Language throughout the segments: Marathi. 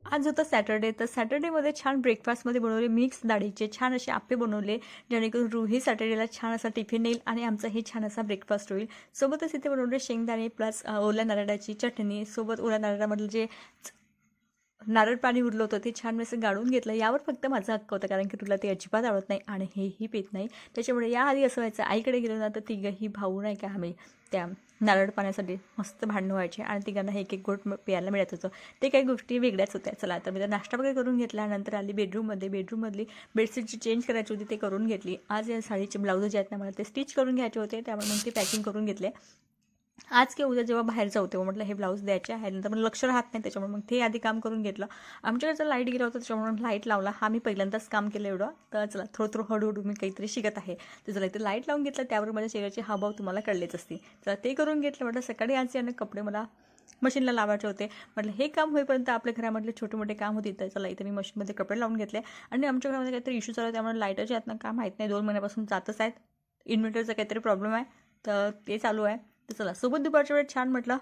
आज होता सॅटर्डे, तर सॅटर्डेमध्ये छान ब्रेकफास्टमध्ये बनवले मिक्स डाळीचे छान असे आप्पे बनवले, जेणेकरून रूही सॅटर्डेला छान असा टिफिन येईल आणि आमचाही छान असा ब्रेकफास्ट होईल. सोबतच इथे बनवले शेंगदाणे प्लस ओल्या नारळाची चटणी, सोबत ओल्या नारळामधलं जे नारळ पाणी उरलं होतं ते छान मी असं गाळून घेतलं. यावर फक्त माझा हक्क होता, कारण की तुला ते अजिबात आवडत नाही आणि हेही पीत नाही. त्याच्यामुळे याआधी असं व्हायचं, आईकडे गेलो ना तर तिघंही भाऊ नाही का आम्ही त्या नारळ पाण्यासाठी मस्त भांडणं व्हायचे आणि तिघांना एक एक घोट प्यायला मिळत होतं. ते काही गोष्टी वेगळ्याच होत्या. चला तर मी तर नाश्ता वगैरे करून घेतला. नंतर आली बेडरूममधली बेडशीटची चेंज करायची होती, ते करून घेतली. आज या साडीचे ब्लाऊज जे आहेत ना, मला ते स्टिच करून घ्यायचे होते, त्यामुळे मग ते पॅकिंग करून घेतले. आज किंवा उद्या जेव्हा बाहेर जाऊ तेव्हा म्हटलं हे ब्लाऊज द्यायचे आहे, नंतर मला लक्ष राहत नाही, त्याच्यामुळे मग ते आधी काम करून घेतलं. आमच्याकडचं लाईट गेलं होतं, त्याच्यामुळे लाईट लावला. हा मी पहिल्यांदाच काम केलं एवढं, तर चला थोडं हळूहळू मी काहीतरी शिकत आहे. तर चला इथे लाईट लावून घेतलं, त्यावर माझ्या चेहऱ्याचे हावभाव तुम्हाला कळलेच असतील. चला ते करून घेतलं. म्हटलं सकाळी आज यानं कपडे मला मशीनला लावायचे होते. म्हटलं हे काम होईपर्यंत आपल्या घरामधले छोटे मोठे काम होती, तर चला इथे मी मशीनमध्ये कपडे लावून घेतले. आणि आमच्या घरामध्ये काहीतरी इश्यू चालू आहे, त्यामुळे लाईटाचे आहेत ना का माहीत नाही, 2 महिन्यापासून जातच आहेत. इन्व्हर्टरचा काहीतरी प्रॉब्लेम आहे, तर ते चालू आहे. तर चला सोबत दुपारच्या वेळेस छान म्हटलं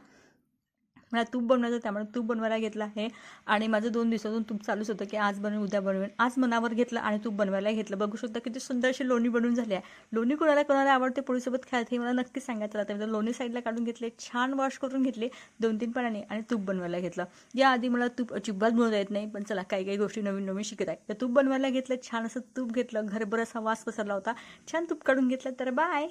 मला तूप बनवायचं, त्यामुळे तूप बनवायला घेतलं आहे. आणि माझं 2 दिवसातून तूप चालूच होतं की आज बनवेन उद्या बनवेन. आज मनावर घेतलं आणि तूप बनवायला घेतलं. बघू शकता किती सुंदर अशी लोणी बनवून झाली आहे. लोणी कोणाला कोणाला आवडते पोळीसोबत खायला, हे मला नक्की सांगायचं राहतं. तर लोणी साईडला काढून घेतले, छान वॉश करून घेतले 2-3 पाण्याने आणि तूप बनवायला घेतलं. याआधी मला तूप अजिबात बनवता येत नाही, पण चला काही गोष्टी नवीन शिकत आहे. तर तूप बनवायला घेतलं, छान असं तूप घेतलं, घरभर असा वास पसरला होता. छान तूप काढून घेतलं. तर बाय.